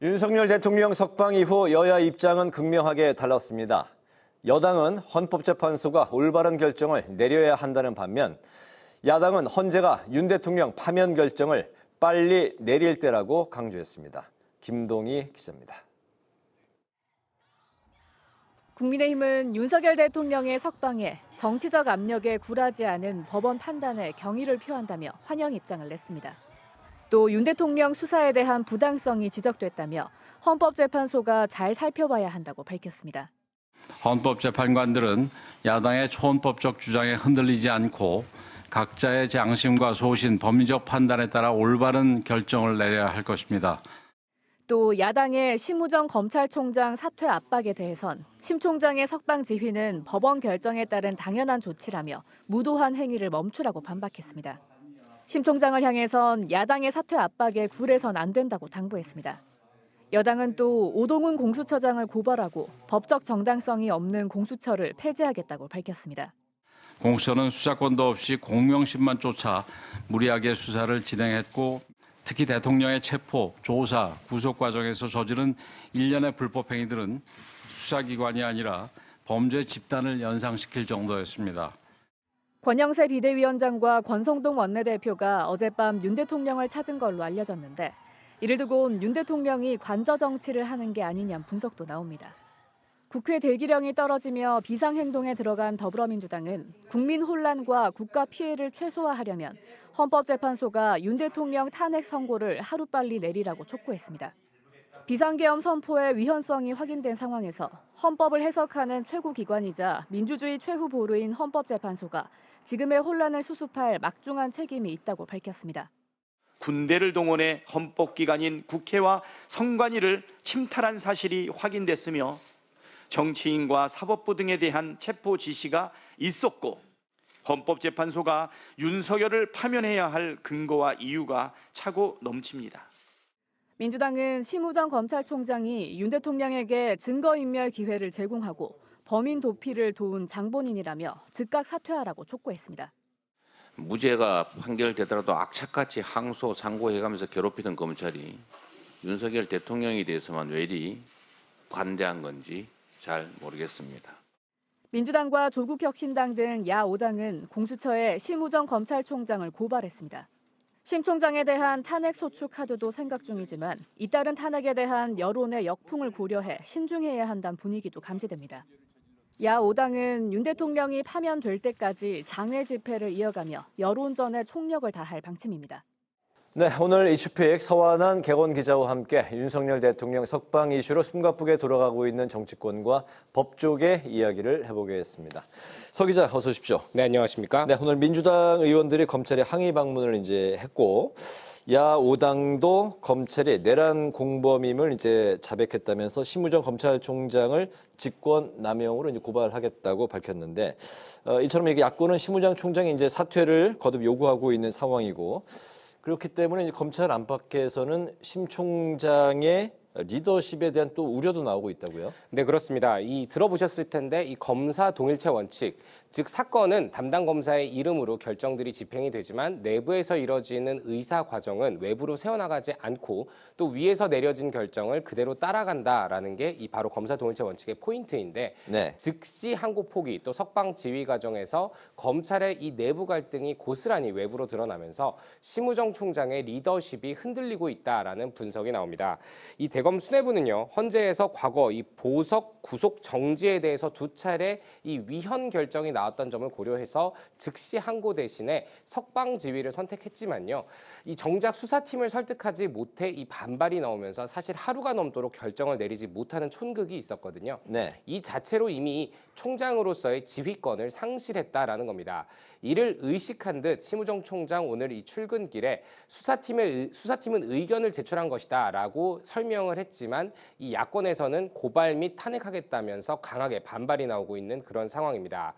윤석열 대통령 석방 이후 여야 입장은 극명하게 달랐습니다. 여당은 헌법재판소가 올바른 결정을 내려야 한다는 반면 야당은 헌재가 윤 대통령 파면 결정을 빨리 내릴 때라고 강조했습니다. 김동희 기자입니다. 국민의힘은 윤석열 대통령의 석방에 정치적 압력에 굴하지 않은 법원 판단에 경의를 표한다며 환영 입장을 냈습니다. 또 윤 대통령 수사에 대한 부당성이 지적됐다며 헌법재판소가 잘 살펴봐야 한다고 밝혔습니다. 헌법재판관들은 야당의 초헌법적 주장에 흔들리지 않고 각자의 양심과 소신, 법리적 판단에 따라 올바른 결정을 내려야 할 것입니다. 또 야당의 심우정 검찰총장 사퇴 압박에 대해선 심 총장의 석방 지휘는 법원 결정에 따른 당연한 조치라며 무도한 행위를 멈추라고 반박했습니다. 심 총장을 향해선 야당의 사퇴 압박에 굴해선 안 된다고 당부했습니다. 여당은 또 오동훈 공수처장을 고발하고 법적 정당성이 없는 공수처를 폐지하겠다고 밝혔습니다. 공수처는 수사권도 없이 공명심만 쫓아 무리하게 수사를 진행했고 특히 대통령의 체포, 조사, 구속 과정에서 저지른 일련의 불법 행위들은 수사기관이 아니라 범죄 집단을 연상시킬 정도였습니다. 권영세 비대위원장과 권성동 원내대표가 어젯밤 윤 대통령을 찾은 걸로 알려졌는데 이를 두고 윤 대통령이 관저 정치를 하는 게 아니냐는 분석도 나옵니다. 국회 대기령이 떨어지며 비상행동에 들어간 더불어민주당은 국민 혼란과 국가 피해를 최소화하려면 헌법재판소가 윤 대통령 탄핵 선고를 하루빨리 내리라고 촉구했습니다. 비상계엄 선포의 위헌성이 확인된 상황에서 헌법을 해석하는 최고기관이자 민주주의 최후 보루인 헌법재판소가 지금의 혼란을 수습할 막중한 책임이 있다고 밝혔습니다. 군대를 동원해 헌법기관인 국회와 선관위를 침탈한 사실이 확인됐으며 정치인과 사법부 등에 대한 체포 지시가 있었고 헌법재판소가 윤석열을 파면해야 할 근거와 이유가 차고 넘칩니다. 민주당은 심우정 검찰총장이 윤 대통령에게 증거인멸 기회를 제공하고 범인 도피를 도운 장본인이라며 즉각 사퇴하라고 촉구했습니다. 무죄가 판결되더라도 악착같이 항소, 상고해가면서 괴롭히던 검찰이 윤석열 대통령에 대해서만 왜 이리 관대한 건지 잘 모르겠습니다. 민주당과 조국혁신당 등 야5당은 공수처에 심우정 검찰총장을 고발했습니다. 심 총장에 대한 탄핵 소추 카드도 생각 중이지만 잇따른 탄핵에 대한 여론의 역풍을 고려해 신중해야 한다는 분위기도 감지됩니다. 야5당은 윤 대통령이 파면될 때까지 장외 집회를 이어가며 여론전에 총력을 다할 방침입니다. 네, 오늘 이슈픽 서완한 객원 기자와 함께 윤석열 대통령 석방 이슈로 숨가쁘게 돌아가고 있는 정치권과 법조계 이야기를 해보겠습니다. 서 기자, 어서 오십시오. 네, 안녕하십니까? 네, 오늘 민주당 의원들이 검찰에 항의 방문을 이제 했고, 야5당도 검찰이 내란 공범임을 이제 자백했다면서 심우정 검찰총장을 직권남용으로 이제 고발하겠다고 밝혔는데, 이처럼 이게 야권은 심우정 총장이 이제 사퇴를 거듭 요구하고 있는 상황이고, 그렇기 때문에 이제 검찰 안팎에서는 심 총장의 리더십에 대한 또 우려도 나오고 있다고요? 네, 그렇습니다. 들어보셨을 텐데 이 검사 동일체 원칙, 즉 사건은 담당 검사의 이름으로 결정들이 집행이 되지만 내부에서 이뤄지는 의사 과정은 외부로 새어나가지 않고 또 위에서 내려진 결정을 그대로 따라간다라는 게 이 바로 검사 동일체 원칙의 포인트인데 네. 즉시 항고 포기 또 석방 지휘 과정에서 검찰의 이 내부 갈등이 고스란히 외부로 드러나면서 심우정 총장의 리더십이 흔들리고 있다라는 분석이 나옵니다. 이 대검 수뇌부는요, 헌재에서 과거 이 보석 구속 정지에 대해서 두 차례 이 위헌 결정이 나왔던 점을 고려해서 즉시 항고 대신에 석방 지휘를 선택했지만요. 이 정작 수사팀을 설득하지 못해 이 반발이 나오면서 사실 하루가 넘도록 결정을 내리지 못하는 촌극이 있었거든요. 네. 이 자체로 이미 총장으로서의 지휘권을 상실했다라는 겁니다. 이를 의식한 듯 심우정 총장 오늘 이 출근길에 수사팀은 의견을 제출한 것이다라고 설명을 했지만 이 야권에서는 고발 및 탄핵하겠다면서 강하게 반발이 나오고 있는 그런 상황입니다.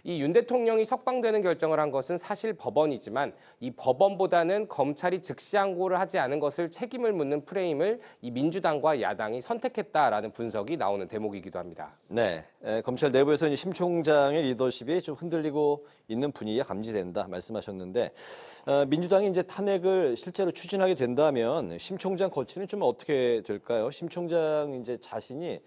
이 윤 대통령이 석방되는 결정을 한 것은 사실 법원이지만 이 법원보다는 검찰이 즉시 항고를 하지 않은 것을 책임을 묻는 프레임을 이 민주당과 야당이 선택했다라는 분석이 나오는 대목이기도 합니다. 네, 검찰 내부에서 심 총장의 리더십이 좀 흔들리고 있는 분위기가 감지된다 말씀하셨는데 민주당이 이제 탄핵을 실제로 추진하게 된다면 심 총장 거취는 좀 어떻게 될까요? 심 총장 이제 자신이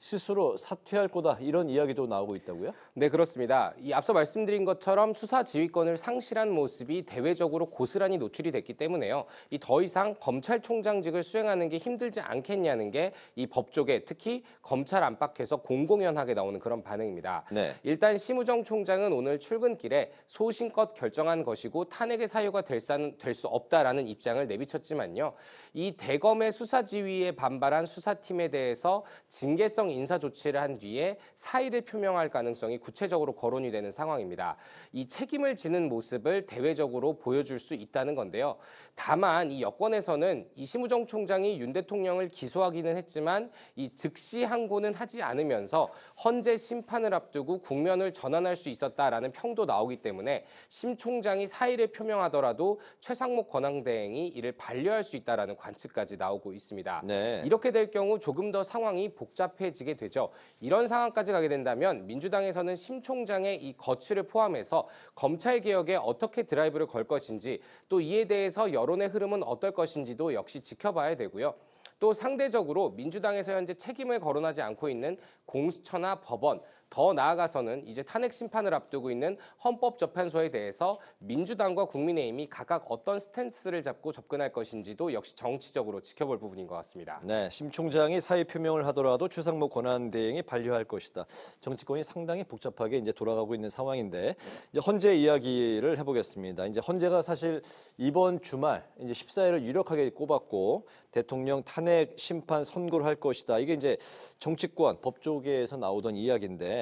스스로 사퇴할 거다 이런 이야기도 나오고 있다고요? 네, 그렇습니다. 이 앞서 말씀드린 것처럼 수사 지휘권을 상실한 모습이 대외적으로 고스란히 노출이 됐기 때문에요. 이 더 이상 검찰총장직을 수행하는 게 힘들지 않겠냐는 게 이 법조계, 특히 검찰 안팎에서 공공연하게 나오는 그런 반응입니다. 네. 일단 심우정 총장은 오늘 출근길에 소신껏 결정한 것이고 탄핵의 사유가 될 수 없다라는 입장을 내비쳤지만요. 이 대검의 수사 지휘에 반발한 수사팀에 대해서 징계성 인사 조치를 한 뒤에 사의를 표명할 가능성이 구체적으로 거론이 되는 상황입니다. 이 책임을 지는 모습을 대외적으로 보여줄 수 있다는 건데요. 다만 이 여권에서는 이 심우정 총장이 윤 대통령을 기소하기는 했지만 이 즉시 항고는 하지 않으면서 헌재 심판을 앞두고 국면을 전환할 수 있었다라는 평도 나오기 때문에 심 총장이 사의를 표명하더라도 최상목 권한대행이 이를 반려할 수 있다라는 관측까지 나오고 있습니다. 네. 이렇게 될 경우 조금 더 상황이 복잡해지게 되죠. 이런 상황까지 가게 된다면 민주당에서는 심 총장의 이 거취를 포함해서 검찰 개혁에 어떻게 드라이브를 걸 것인지 또 이에 대해서 여론의 흐름은 어떨 것인지도 역시 지켜봐야 되고요. 또 상대적으로 민주당에서 현재 책임을 거론하지 않고 있는 공수처나 법원, 더 나아가서는 이제 탄핵 심판을 앞두고 있는 헌법재판소에 대해서 민주당과 국민의힘이 각각 어떤 스탠스를 잡고 접근할 것인지도 역시 정치적으로 지켜볼 부분인 것 같습니다. 네, 심 총장이 사의 표명을 하더라도 최상목 권한대행이 반려할 것이다. 정치권이 상당히 복잡하게 이제 돌아가고 있는 상황인데 이제 헌재 이야기를 해보겠습니다. 이제 헌재가 사실 이번 주말 이제 14일을 유력하게 꼽았고 대통령 탄핵 심판 선고를 할 것이다. 이게 이제 정치권 법조계에서 나오던 이야기인데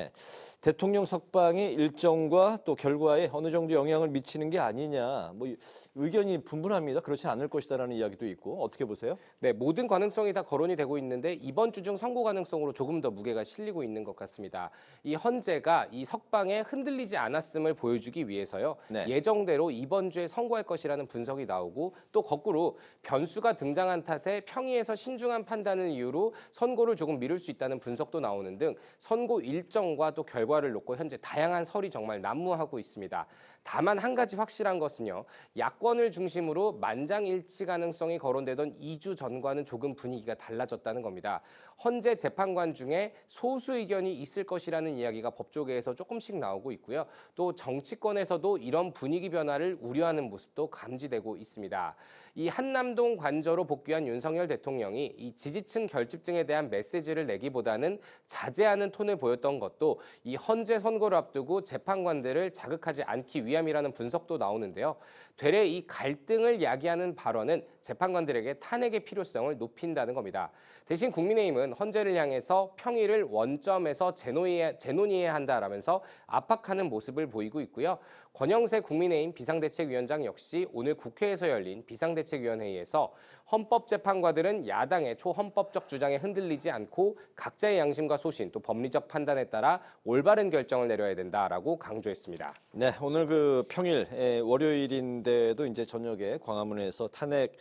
대통령 석방의 일정과 또 결과에 어느 정도 영향을 미치는 게 아니냐. 뭐 의견이 분분합니다. 그렇지 않을 것이다라는 이야기도 있고 어떻게 보세요? 네, 모든 가능성이 다 거론이 되고 있는데 이번 주 중 선고 가능성으로 조금 더 무게가 실리고 있는 것 같습니다. 이 헌재가 이 석방에 흔들리지 않았음을 보여주기 위해서요. 네. 예정대로 이번 주에 선고할 것이라는 분석이 나오고 또 거꾸로 변수가 등장한 탓에 평의에서 신중한 판단을 이유로 선고를 조금 미룰 수 있다는 분석도 나오는 등 선고 일정과 또 결과를 놓고 현재 다양한 설이 정말 난무하고 있습니다. 다만 한 가지 확실한 것은요. 야권을 중심으로 만장일치 가능성이 거론되던 2주 전과는 조금 분위기가 달라졌다는 겁니다. 헌재 재판관 중에 소수 의견이 있을 것이라는 이야기가 법조계에서 조금씩 나오고 있고요. 또 정치권에서도 이런 분위기 변화를 우려하는 모습도 감지되고 있습니다. 이 한남동 관저로 복귀한 윤석열 대통령이 이 지지층 결집증에 대한 메시지를 내기보다는 자제하는 톤을 보였던 것도 이 헌재 선고를 앞두고 재판관들을 자극하지 않기 위함이라는 분석도 나오는데요. 되레 이 갈등을 야기하는 발언은 재판관들에게 탄핵의 필요성을 높인다는 겁니다. 대신 국민의힘은 헌재를 향해서 평의를 원점에서 재논의해야 한다라면서 압박하는 모습을 보이고 있고요. 권영세 국민의힘 비상대책위원장 역시 오늘 국회에서 열린 비상대책위원회의에서 헌법재판관들은 야당의 초헌법적 주장에 흔들리지 않고 각자의 양심과 소신 또 법리적 판단에 따라 올바른 결정을 내려야 된다라고 강조했습니다. 네, 오늘 그 평일 월요일인데도 이제 저녁에 광화문에서 탄핵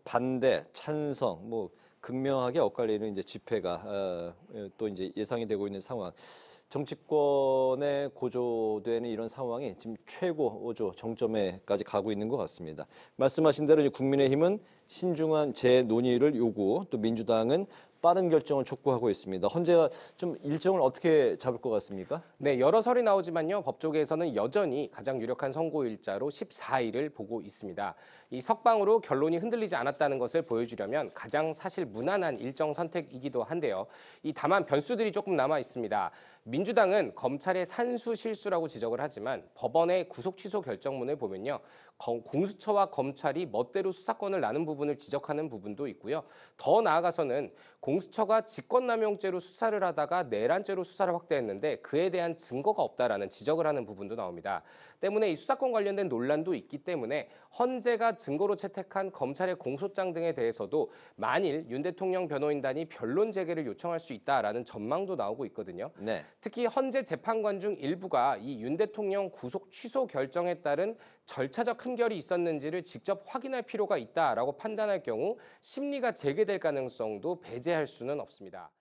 반대, 찬성 뭐 극명하게 엇갈리는 이제 집회가 또 이제 예상이 되고 있는 상황. 정치권에 고조되는 이런 상황이 지금 최고조 정점에까지 가고 있는 것 같습니다. 말씀하신 대로 이제 국민의힘은 신중한 재논의를 요구, 또 민주당은 빠른 결정을 촉구하고 있습니다. 헌재가 좀 일정을 어떻게 잡을 것 같습니까? 네, 여러 설이 나오지만요. 법조계에서는 여전히 가장 유력한 선고일자로 14일을 보고 있습니다. 이 석방으로 결론이 흔들리지 않았다는 것을 보여주려면 가장 사실 무난한 일정 선택이기도 한데요. 다만 변수들이 조금 남아 있습니다. 민주당은 검찰의 산수 실수라고 지적을 하지만 법원의 구속 취소 결정문을 보면요. 공수처와 검찰이 멋대로 수사권을 나눈 부분을 지적하는 부분도 있고요. 더 나아가서는 공수처가 직권남용죄로 수사를 하다가 내란죄로 수사를 확대했는데 그에 대한 증거가 없다라는 지적을 하는 부분도 나옵니다. 때문에 이 수사권 관련된 논란도 있기 때문에 헌재가 증거로 채택한 검찰의 공소장 등에 대해서도 만일 윤 대통령 변호인단이 변론 재개를 요청할 수 있다라는 전망도 나오고 있거든요. 네. 특히 헌재 재판관 중 일부가 이 윤 대통령 구속 취소 결정에 따른 절차적 흔결이 있었는지를 직접 확인할 필요가 있다라고 판단할 경우 심리가 재개될 가능성도 배제할 수는 없습니다.